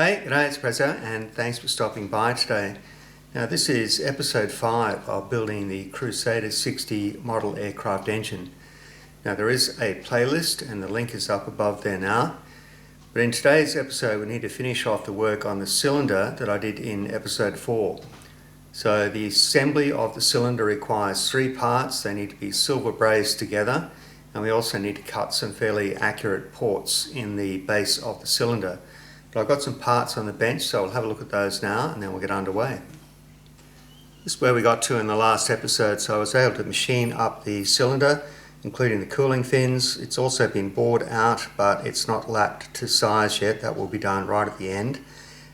Hey, g'day, it's Prezzo, and thanks for stopping by today. Now, this is episode 5 of building the Crusader 60 model aircraft engine. Now, there is a playlist, and the link is up above there now. But in today's episode, we need to finish off the work on the cylinder that I did in episode 4. So, the assembly of the cylinder requires 3 parts. They need to be silver brazed together, and we also need to cut some fairly accurate ports in the base of the cylinder. But I've got some parts on the bench, so I'll have a look at those now and then we'll get underway. This is where we got to in the last episode. So I was able to machine up the cylinder, including the cooling fins. It's also been bored out, but it's not lapped to size yet. That will be done right at the end.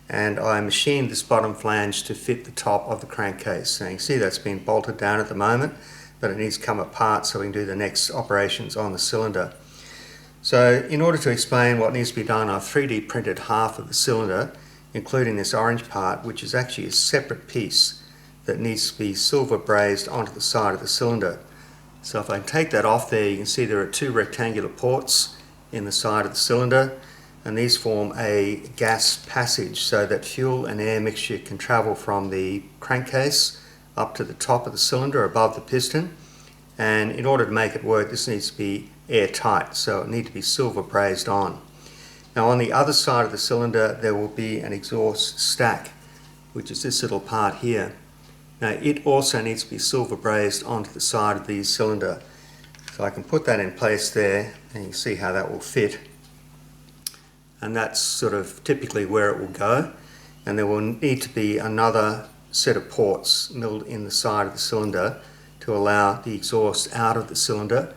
And I machined this bottom flange to fit the top of the crankcase. So you can see that's been bolted down at the moment, but it needs to come apart so we can do the next operations on the cylinder. So in order to explain what needs to be done, I've 3D printed half of the cylinder, including this orange part, which is actually a separate piece that needs to be silver brazed onto the side of the cylinder. So if I take that off there, you can see there are 2 rectangular ports in the side of the cylinder, and these form a gas passage so that fuel and air mixture can travel from the crankcase up to the top of the cylinder above the piston. And in order to make it work, this needs to be airtight, so it needs to be silver brazed on. Now on the other side of the cylinder there will be an exhaust stack, which is this little part here. Now it also needs to be silver brazed onto the side of the cylinder. So I can put that in place there and you can see how that will fit. And that's sort of typically where it will go. And there will need to be another set of ports milled in the side of the cylinder to allow the exhaust out of the cylinder.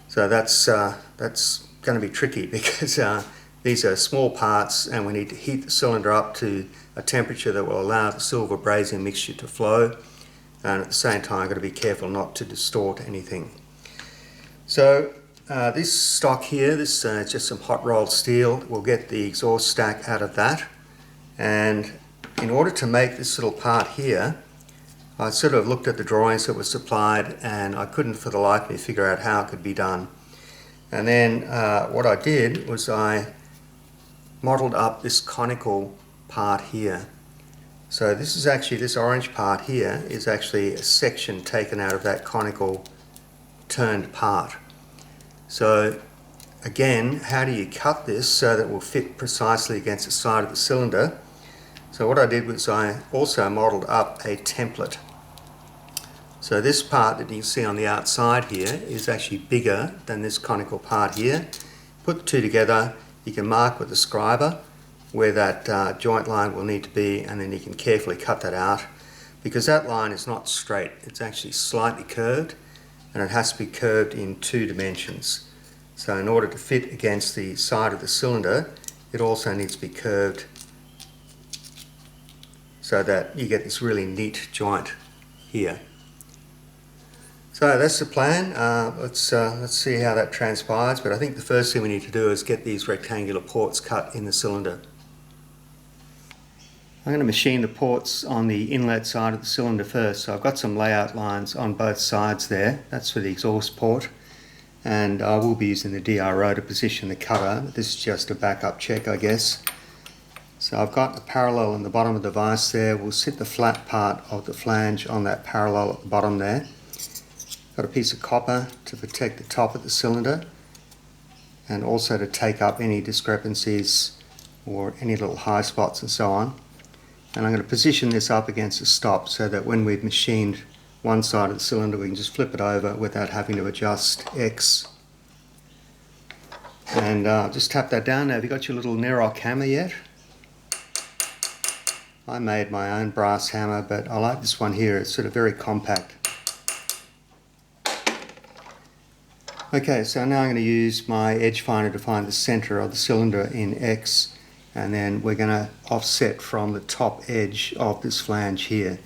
So that's going to be tricky because these are small parts and we need to heat the cylinder up to a temperature that will allow the silver brazing mixture to flow, and at the same time I've got to be careful not to distort anything. So this stock here, this is just some hot rolled steel. We'll get the exhaust stack out of that, and in order to make this little part here, I sort of looked at the drawings that were supplied and I couldn't for the life of me figure out how it could be done. And then what I did was I modelled up this conical part here. So this is actually, this orange part here is actually a section taken out of that conical turned part. So again, how do you cut this so that it will fit precisely against the side of the cylinder? So what I did was I also modelled up a template. So this part that you can see on the outside here is actually bigger than this conical part here. Put the two together, you can mark with a scriber where that joint line will need to be, and then you can carefully cut that out because that line is not straight, it's actually slightly curved, and it has to be curved in 2 dimensions. So in order to fit against the side of the cylinder, it also needs to be curved so that you get this really neat joint here. So that's the plan. Let's see how that transpires, but I think the first thing we need to do is get these rectangular ports cut in the cylinder. I'm going to machine the ports on the inlet side of the cylinder first. So I've got some layout lines on both sides there. That's for the exhaust port, and I will be using the DRO to position the cutter. This is just a backup check, I guess. So I've got a parallel in the bottom of the vise there. We'll sit the flat part of the flange on that parallel at the bottom there. Got a piece of copper to protect the top of the cylinder and also to take up any discrepancies or any little high spots and so on. And I'm going to position this up against a stop so that when we've machined one side of the cylinder we can just flip it over without having to adjust X. And just tap that down. Now, have you got your little Nerok hammer yet? I made my own brass hammer, but I like this one here. It's sort of very compact. Okay, so now I'm going to use my edge finder to find the center of the cylinder in X, and then we're going to offset from the top edge of this flange here.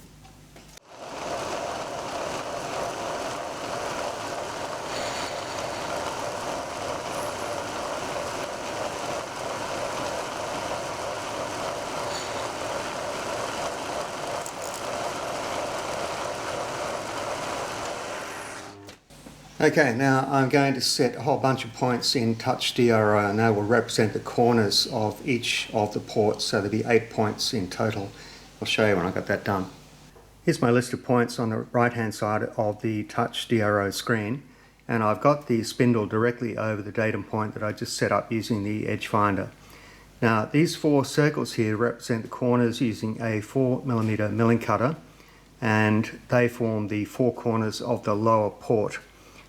Okay, now I'm going to set a whole bunch of points in Touch DRO, and they will represent the corners of each of the ports, so there'll be 8 points in total. I'll show you when I got that done. Here's my list of points on the right hand side of the Touch DRO screen, and I've got the spindle directly over the datum point that I just set up using the edge finder. Now these 4 circles here represent the corners using a 4mm milling cutter, and they form the 4 corners of the lower port.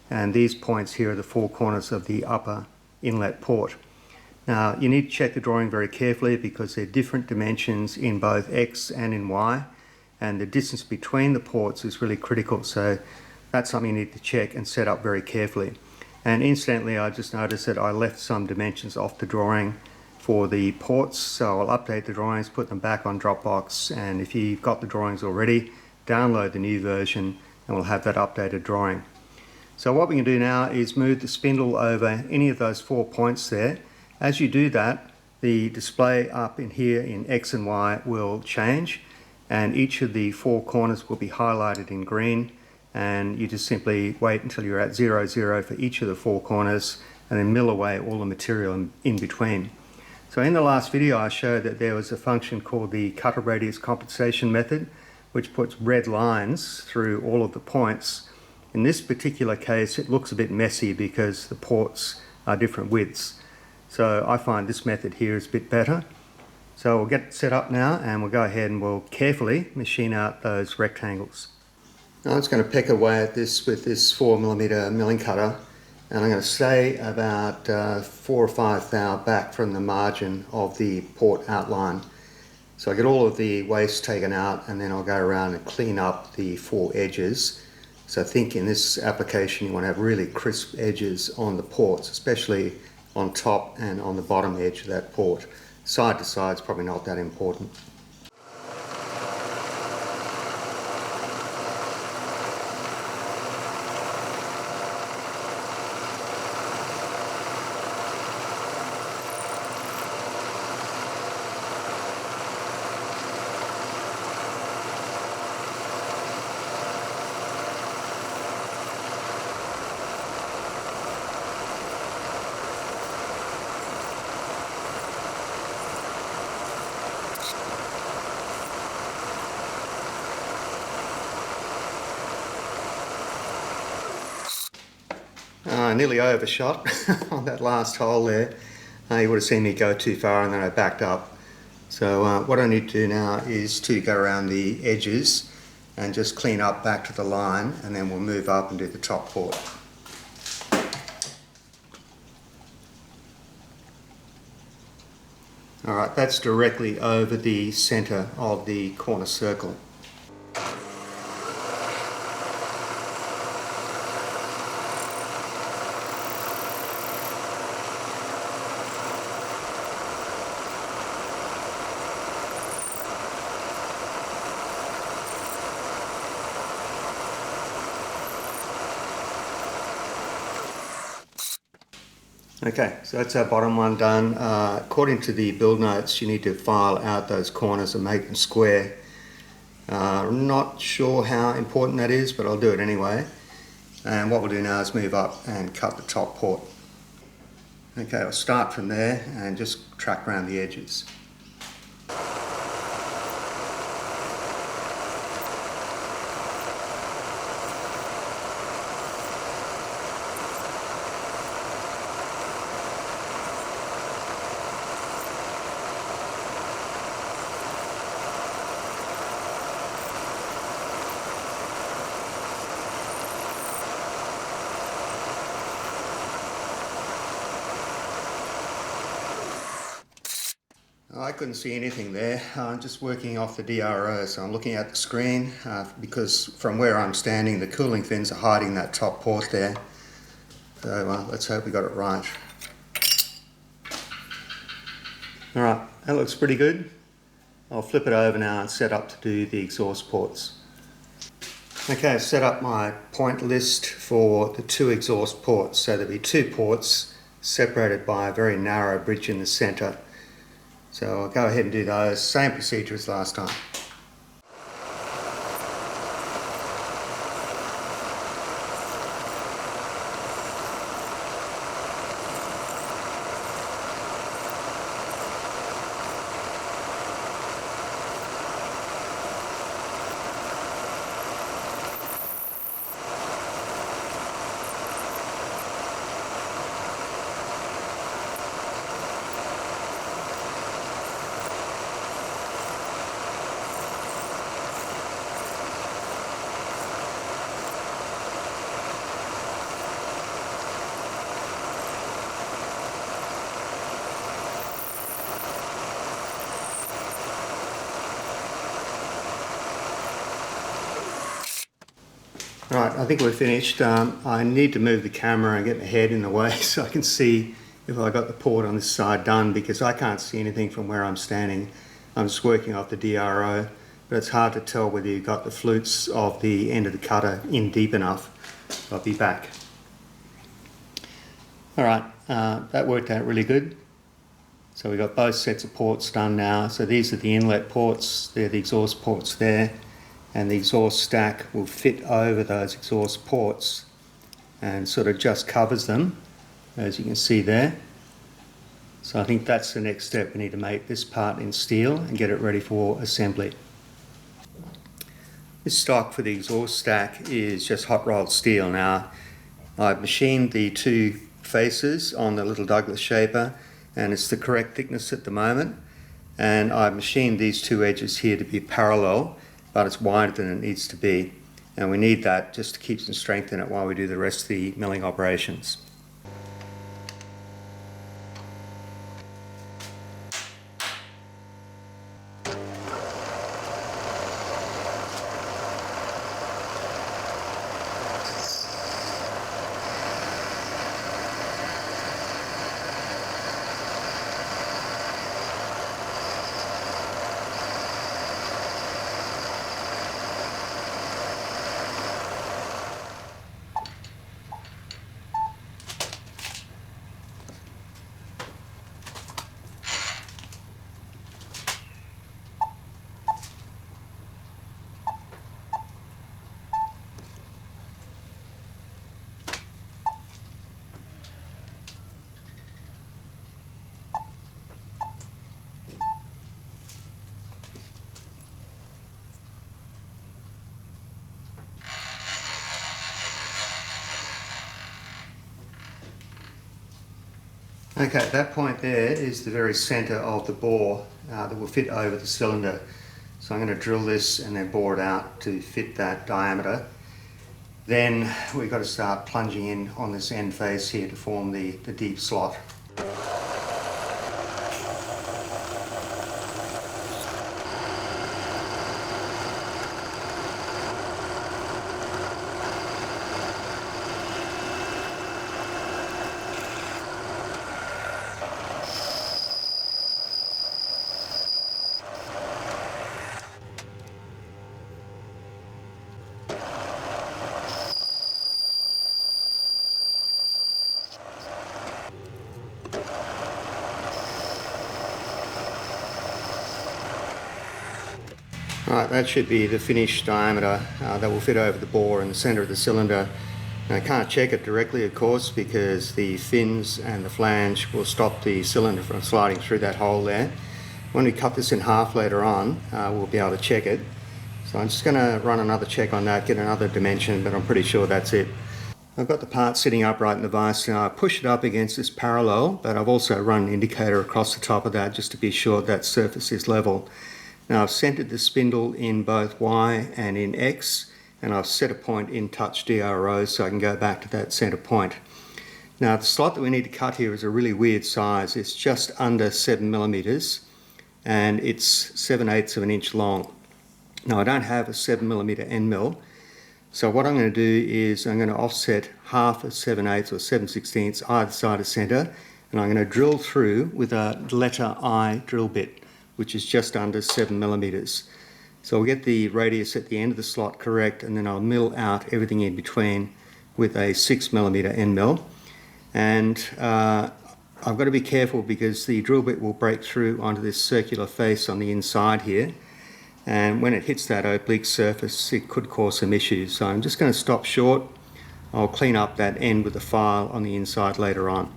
And these points here are the 4 corners of the upper inlet port. Now you need to check the drawing very carefully because they're different dimensions in both X and in Y, and the distance between the ports is really critical, so that's something you need to check and set up very carefully. And incidentally, I just noticed that I left some dimensions off the drawing for the ports, so I'll update the drawings, put them back on Dropbox, and if you've got the drawings already, download the new version and we'll have that updated drawing. So what we can do now is move the spindle over any of those 4 points there. As you do that, the display up in here in X and Y will change, and each of the 4 corners will be highlighted in green, and you just simply wait until you're at 0, 0 for each of the 4 corners and then mill away all the material in between. So in the last video I showed that there was a function called the cutter radius compensation method, which puts red lines through all of the points. In this particular case it looks a bit messy because the ports are different widths. So I find this method here is a bit better. So we'll get it set up now and we'll go ahead and we'll carefully machine out those rectangles. Now I'm just going to peck away at this with this 4mm milling cutter, and I'm going to stay about 4 or 5 thou back from the margin of the port outline. So I get all of the waste taken out, and then I'll go around and clean up the 4 edges. So I think in this application you want to have really crisp edges on the ports, especially on top and on the bottom edge of that port. Side to side is probably not that important. I nearly overshot on that last hole there. You would have seen me go too far and then I backed up. So what I need to do now is to go around the edges and just clean up back to the line, and then we'll move up and do the top port. Alright, that's directly over the centre of the corner circle. Okay, so that's our bottom one done. According to the build notes, you need to file out those corners and make them square. I'm not sure how important that is, but I'll do it anyway. And what we'll do now is move up and cut the top port. Okay, I'll start from there and just track around the edges. I couldn't see anything there. I'm just working off the DRO, so I'm looking at the screen because from where I'm standing the cooling fins are hiding that top port there. So let's hope we got it right. Alright, that looks pretty good. I'll flip it over now and set up to do the exhaust ports. Okay, I've set up my point list for the 2 exhaust ports. So there'll be 2 ports separated by a very narrow bridge in the centre. So I'll go ahead and do those, same procedure as last time. Alright, I think we're finished. I need to move the camera and get my head in the way so I can see if I got the port on this side done, because I can't see anything from where I'm standing. I'm just working off the DRO, but it's hard to tell whether you've got the flutes of the end of the cutter in deep enough. I'll be back. Alright, that worked out really good. So we've got both sets of ports done now. So these are the inlet ports, they're the exhaust ports there, and the exhaust stack will fit over those exhaust ports and sort of just covers them, as you can see there. So I think that's the next step. We need to make this part in steel and get it ready for assembly. This stock for the exhaust stack is just hot rolled steel. Now, I've machined the two faces on the little Douglas shaper, and it's the correct thickness at the moment. And I've machined these two edges here to be parallel, but it's wider than it needs to be. And we need that just to keep some strength in it while we do the rest of the milling operations. Okay, that point there is the very centre of the bore that will fit over the cylinder. So I'm going to drill this and then bore it out to fit that diameter. Then we've got to start plunging in on this end face here to form the deep slot. Right, that should be the finished diameter that will fit over the bore in the centre of the cylinder. Now, I can't check it directly, of course, because the fins and the flange will stop the cylinder from sliding through that hole there. When we cut this in half later on, we'll be able to check it. So I'm just going to run another check on that, get another dimension, but I'm pretty sure that's it. I've got the part sitting upright in the vise now. I push it up against this parallel, but I've also run an indicator across the top of that just to be sure that surface is level. Now I've centered the spindle in both Y and in X, and I've set a point in touch DRO so I can go back to that center point. Now the slot that we need to cut here is a really weird size. It's just under 7mm and it's 7/8 of an inch long. Now I don't have a 7mm end mill, so what I'm going to do is I'm going to offset half of 7/8 or 7/16 either side of center, and I'm going to drill through with a letter I drill bit, which is just under 7mm. So we'll get the radius at the end of the slot correct, and then I'll mill out everything in between with a 6mm end mill. And I've got to be careful because the drill bit will break through onto this circular face on the inside here, and when it hits that oblique surface it could cause some issues. So I'm just going to stop short. I'll clean up that end with a file on the inside later on.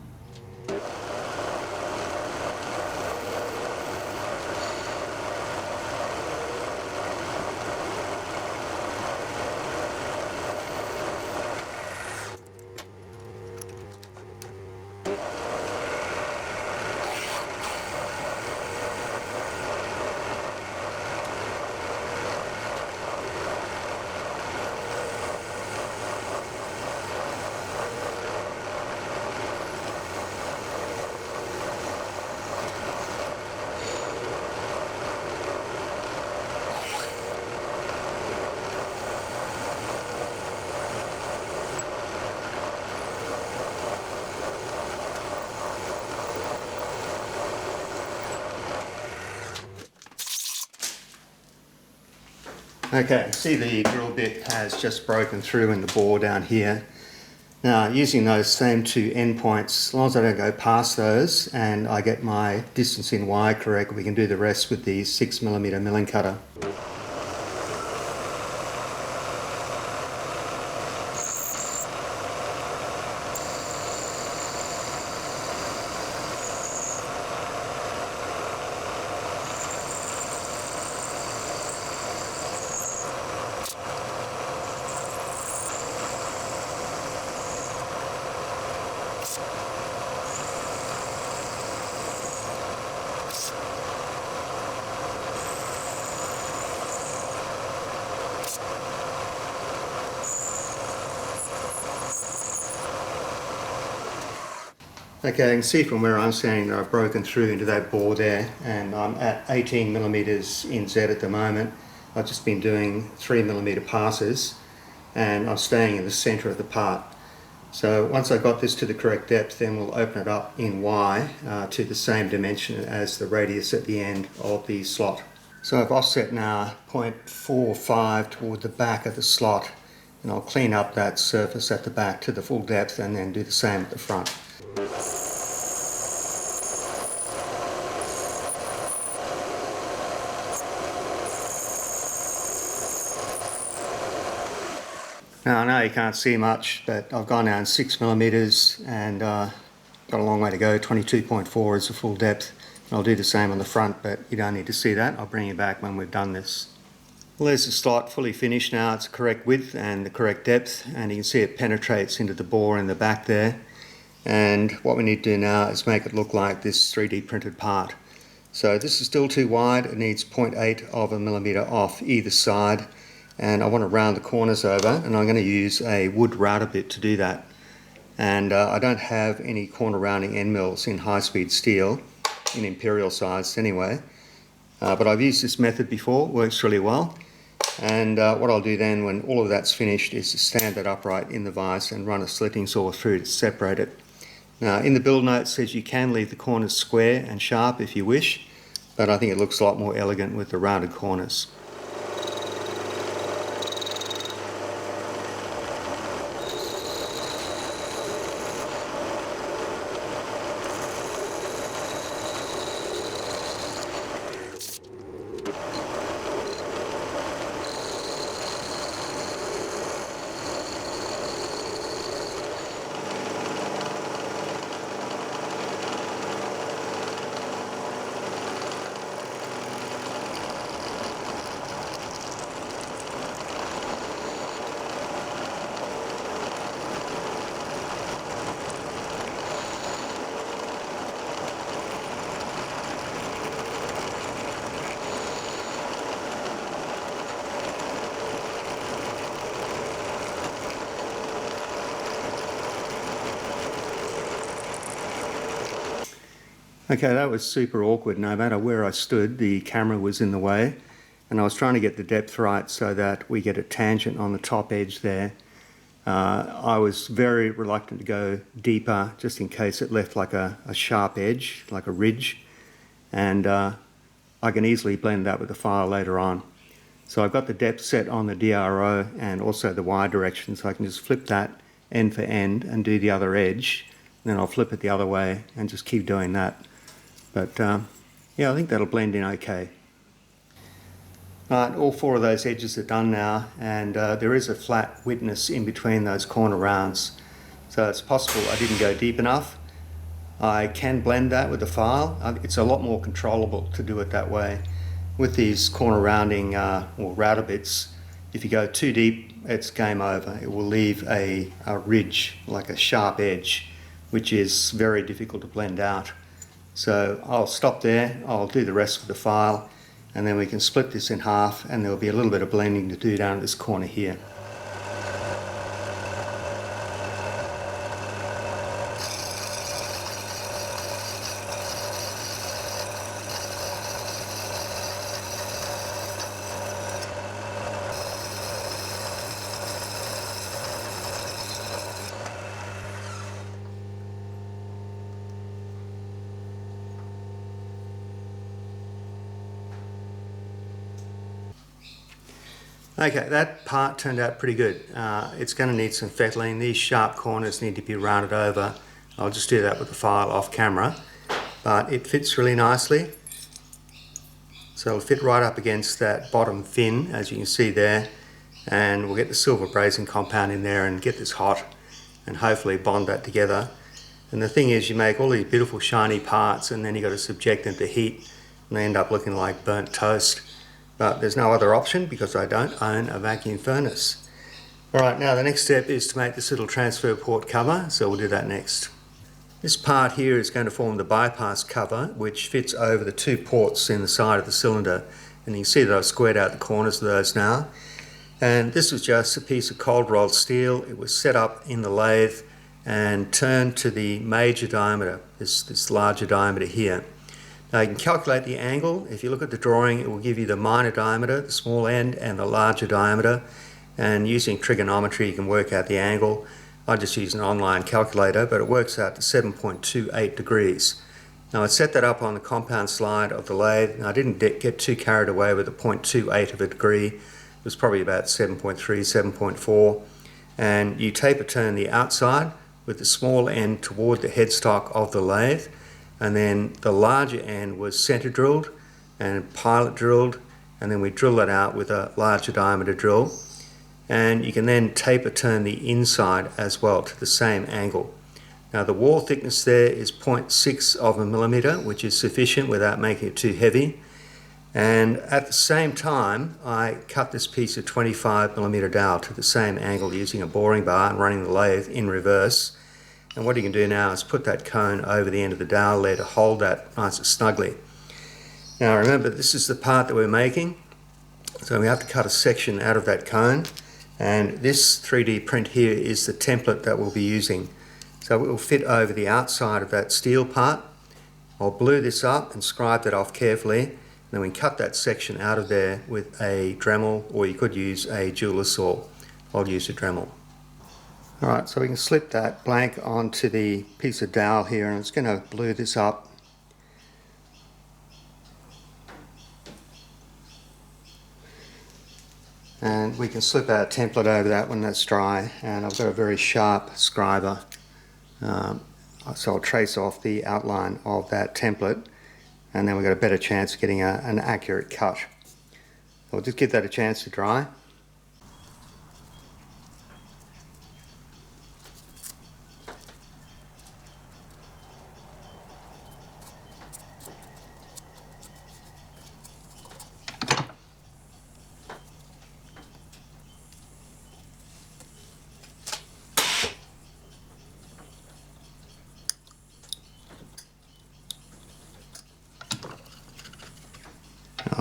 Okay, see the drill bit has just broken through in the bore down here. Now, using those same two endpoints, as long as I don't go past those and I get my distance in Y correct, we can do the rest with the 6mm milling cutter. Okay, I can see from where I'm standing that I've broken through into that bore there, and I'm at 18mm in Z at the moment. I've just been doing 3mm passes and I'm staying in the centre of the part. So once I've got this to the correct depth, then we'll open it up in Y to the same dimension as the radius at the end of the slot. So I've offset now 0.45 toward the back of the slot, and I'll clean up that surface at the back to the full depth and then do the same at the front. Now I know you can't see much, but I've gone down 6mm and got a long way to go. 22.4 is the full depth. I'll do the same on the front, but you don't need to see that. I'll bring you back when we've done this. Well, there's the slot fully finished now. It's the correct width and the correct depth, and you can see it penetrates into the bore in the back there. And what we need to do now is make it look like this 3D printed part. So this is still too wide. It needs 0.8 of a millimetre off either side, and I want to round the corners over, and I'm going to use a wood router bit to do that. And I don't have any corner rounding end mills in high-speed steel, in imperial size anyway, but I've used this method before. It works really well. And what I'll do then when all of that's finished is to stand it upright in the vise and run a slitting saw through to separate it. Now in the build note it says you can leave the corners square and sharp if you wish, but I think it looks a lot more elegant with the rounded corners. Okay, that was super awkward. No matter where I stood, the camera was in the way, and I was trying to get the depth right so that we get a tangent on the top edge there. I was very reluctant to go deeper just in case it left like a sharp edge, like a ridge, and I can easily blend that with the file later on. So I've got the depth set on the DRO and also the Y direction, so I can just flip that end for end and do the other edge, and then I'll flip it the other way and just keep doing that. But yeah, I think that'll blend in okay. Right, all four of those edges are done now, and there is a flat witness in between those corner rounds. So it's possible I didn't go deep enough. I can blend that with the file. It's a lot more controllable to do it that way. With these corner rounding or router bits, if you go too deep, it's game over. It will leave a ridge, like a sharp edge, which is very difficult to blend out. So I'll stop there, I'll do the rest with the file, and then we can split this in half, and there'll be a little bit of blending to do down at this corner here. Okay, that part turned out pretty good. It's going to need some fettling. These sharp corners need to be rounded over. I'll just do that with the file off camera. But it fits really nicely. So it'll fit right up against that bottom fin, as you can see there. And we'll get the silver brazing compound in there and get this hot and hopefully bond that together. And the thing is, you make all these beautiful shiny parts and then you've got to subject them to heat and they end up looking like burnt toast. But there's no other option because I don't own a vacuum furnace. Alright, now the next step is to make this little transfer port cover, so we'll do that next. This part here is going to form the bypass cover, which fits over the two ports in the side of the cylinder. And you can see that I've squared out the corners of those now. And this was just a piece of cold rolled steel. It was set up in the lathe and turned to the major diameter, this larger diameter here. Now you can calculate the angle. If you look at the drawing, it will give you the minor diameter, the small end, and the larger diameter. And using trigonometry, you can work out the angle. I just use an online calculator, but it works out to 7.28 degrees. Now I set that up on the compound slide of the lathe, and I didn't get too carried away with the 0.28 of a degree. It was probably about 7.3, 7.4. And you taper turn the outside with the small end toward the headstock of the lathe, and then the larger end was center drilled and pilot drilled, and then we drill that out with a larger diameter drill. And you can then taper turn the inside as well to the same angle. Now the wall thickness there is 0.6 of a millimeter, which is sufficient without making it too heavy. And at the same time, I cut this piece of 25 millimeter dowel to the same angle using a boring bar and running the lathe in reverse. And what you can do now is put that cone over the end of the dowel there to hold that nice and snugly. Now remember, this is the part that we're making, so we have to cut a section out of that cone. And this 3D print here is the template that we'll be using. So it will fit over the outside of that steel part. I'll blue this up and scribe that off carefully. And then we can cut that section out of there with a Dremel, or you could use a jeweler's saw. I'll use a Dremel. Alright, so we can slip that blank onto the piece of dowel here, and it's going to blue this up. And we can slip our template over that when that's dry, and I've got a very sharp scriber, so I'll trace off the outline of that template, and then we've got a better chance of getting an accurate cut. I'll just give that a chance to dry.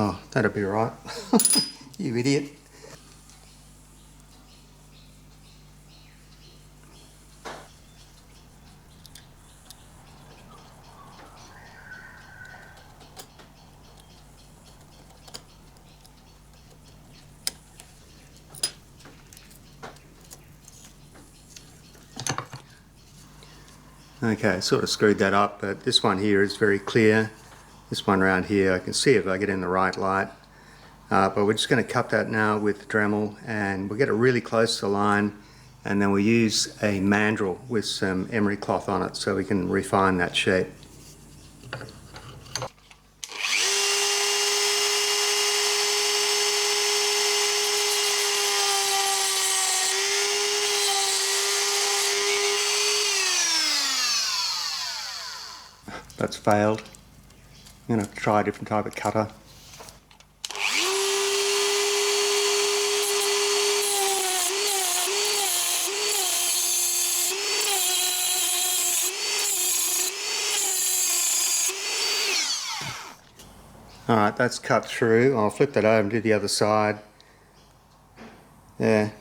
Oh, that'll be right. You idiot. Okay, sort of screwed that up, but this one here is very clear. This one around here, I can see if I get in the right light. But we're just going to cut that now with the Dremel, and we'll get it really close to the line, and then we'll use a mandrel with some emery cloth on it so we can refine that shape. That's failed. I'm going to try a different type of cutter. Alright, that's cut through. I'll flip that over and do the other side. Yeah,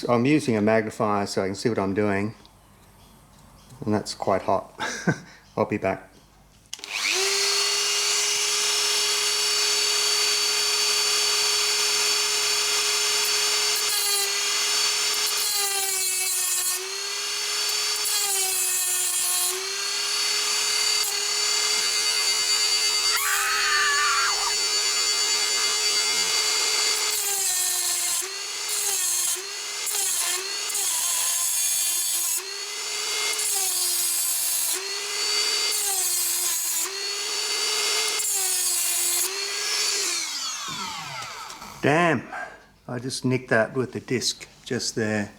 I'm using a magnifier so I can see what I'm doing. And that's quite hot. I'll be back. Damn, I just nicked that with the disc just there.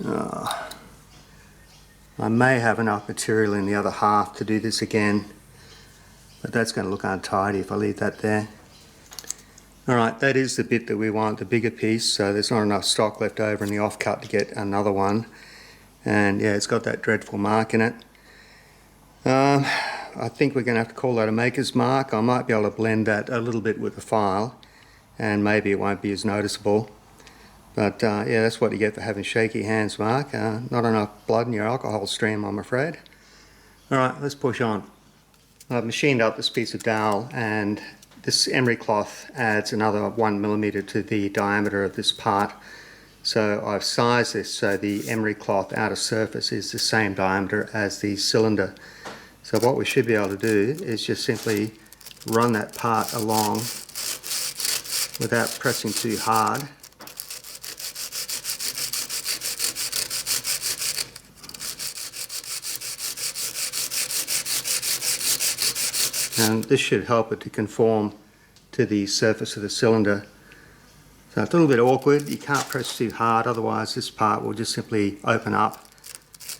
I may have enough material in the other half to do this again, but that's going to look untidy if I leave that there. Alright, that is the bit that we want, the bigger piece, so there's not enough stock left over in the offcut to get another one. And yeah, it's got that dreadful mark in it. I think we're going to have to call that a maker's mark. I might be able to blend that a little bit with the file, and maybe it won't be as noticeable. But yeah, that's what you get for having shaky hands, Mark. Not enough blood in your alcohol stream, I'm afraid. Alright, let's push on. I've machined up this piece of dowel, and this emery cloth adds another 1mm to the diameter of this part. So I've sized this so the emery cloth outer surface is the same diameter as the cylinder. So what we should be able to do is just simply run that part along without pressing too hard. And this should help it to conform to the surface of the cylinder. So it's a little bit awkward, you can't press too hard, otherwise this part will just simply open up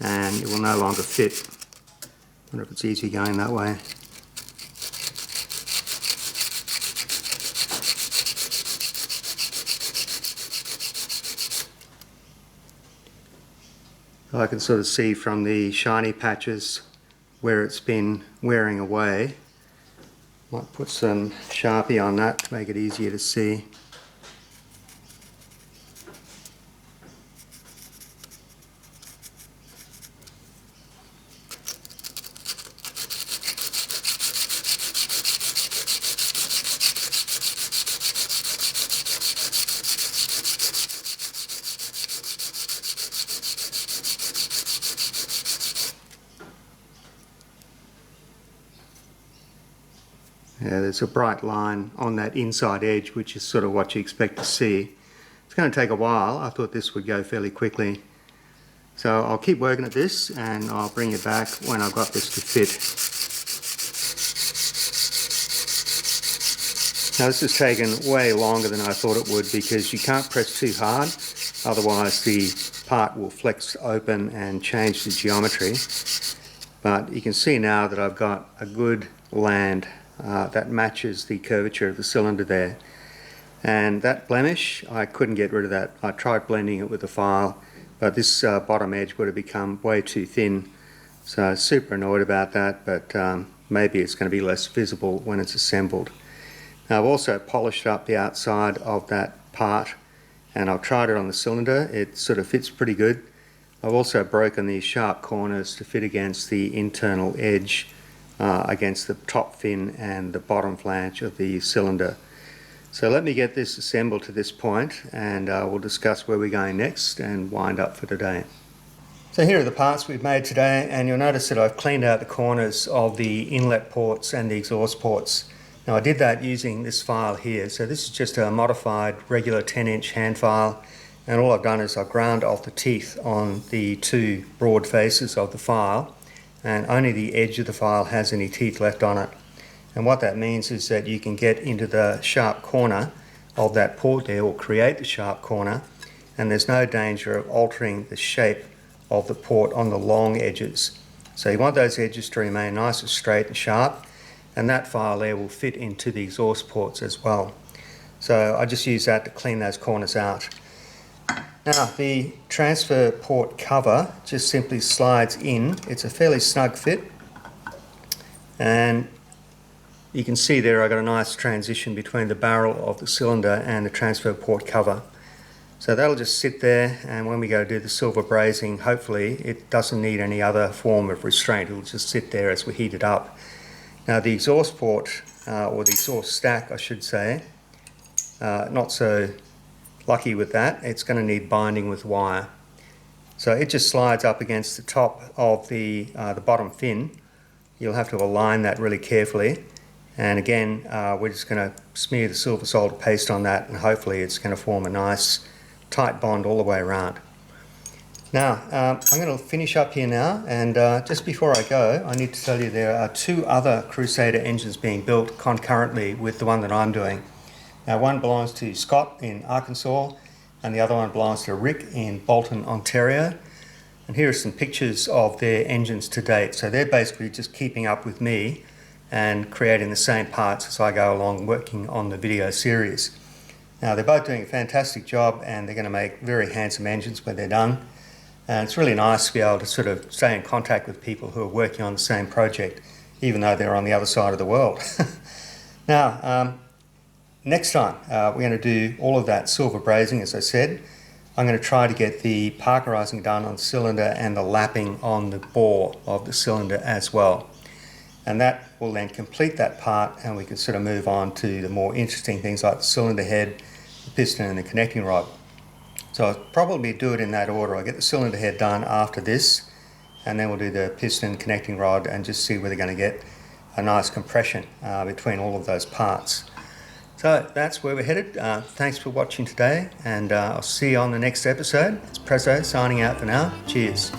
and it will no longer fit. I wonder if it's easy going that way. I can sort of see from the shiny patches where it's been wearing away. Might put some Sharpie on that to make it easier to see. Yeah, there's a bright line on that inside edge, which is sort of what you expect to see. It's going to take a while. I thought this would go fairly quickly. So I'll keep working at this and I'll bring you back when I've got this to fit. Now this has taken way longer than I thought it would because you can't press too hard, otherwise the part will flex open and change the geometry. But you can see now that I've got a good land that matches the curvature of the cylinder there. And that blemish, I couldn't get rid of that. I tried blending it with the file, but this bottom edge would have become way too thin. So I was super annoyed about that, but maybe it's going to be less visible when it's assembled. Now I've also polished up the outside of that part, and I've tried it on the cylinder. It sort of fits pretty good. I've also broken these sharp corners to fit against the internal edge, against the top fin and the bottom flange of the cylinder. So let me get this assembled to this point and we'll discuss where we're going next and wind up for today. So here are the parts we've made today, and you'll notice that I've cleaned out the corners of the inlet ports and the exhaust ports. Now I did that using this file here. So this is just a modified regular 10-inch hand file, and all I've done is I've ground off the teeth on the two broad faces of the file, and only the edge of the file has any teeth left on it. And what that means is that you can get into the sharp corner of that port there, or create the sharp corner, and there's no danger of altering the shape of the port on the long edges. So you want those edges to remain nice and straight and sharp, and that file there will fit into the exhaust ports as well. So I just use that to clean those corners out. Now the transfer port cover just simply slides in. It's a fairly snug fit, and you can see there I've got a nice transition between the barrel of the cylinder and the transfer port cover. So that'll just sit there, and when we go to do the silver brazing, hopefully it doesn't need any other form of restraint. It'll just sit there as we heat it up. Now the exhaust port, or the exhaust stack I should say, not so lucky with that. It's going to need binding with wire. So it just slides up against the top of the bottom fin. You'll have to align that really carefully, and again we're just going to smear the silver solder paste on that, and hopefully it's going to form a nice tight bond all the way around. Now I'm going to finish up here now, and just before I go I need to tell you there are two other Crusader engines being built concurrently with the one that I'm doing. Now one belongs to Scott in Arkansas and the other one belongs to Rick in Bolton, Ontario. And here are some pictures of their engines to date. So they're basically just keeping up with me and creating the same parts as I go along working on the video series. Now they're both doing a fantastic job and they're going to make very handsome engines when they're done. And it's really nice to be able to sort of stay in contact with people who are working on the same project, even though they're on the other side of the world. Now, next time we're going to do all of that silver brazing, as I said. I'm going to try to get the parkerizing done on the cylinder and the lapping on the bore of the cylinder as well. And that will then complete that part and we can sort of move on to the more interesting things like the cylinder head, the piston and the connecting rod. So I'll probably do it in that order. I'll get the cylinder head done after this and then we'll do the piston connecting rod and just see where they're going to get a nice compression between all of those parts. So that's where we're headed. Thanks for watching today and I'll see you on the next episode. It's Prezzo signing out for now. Cheers.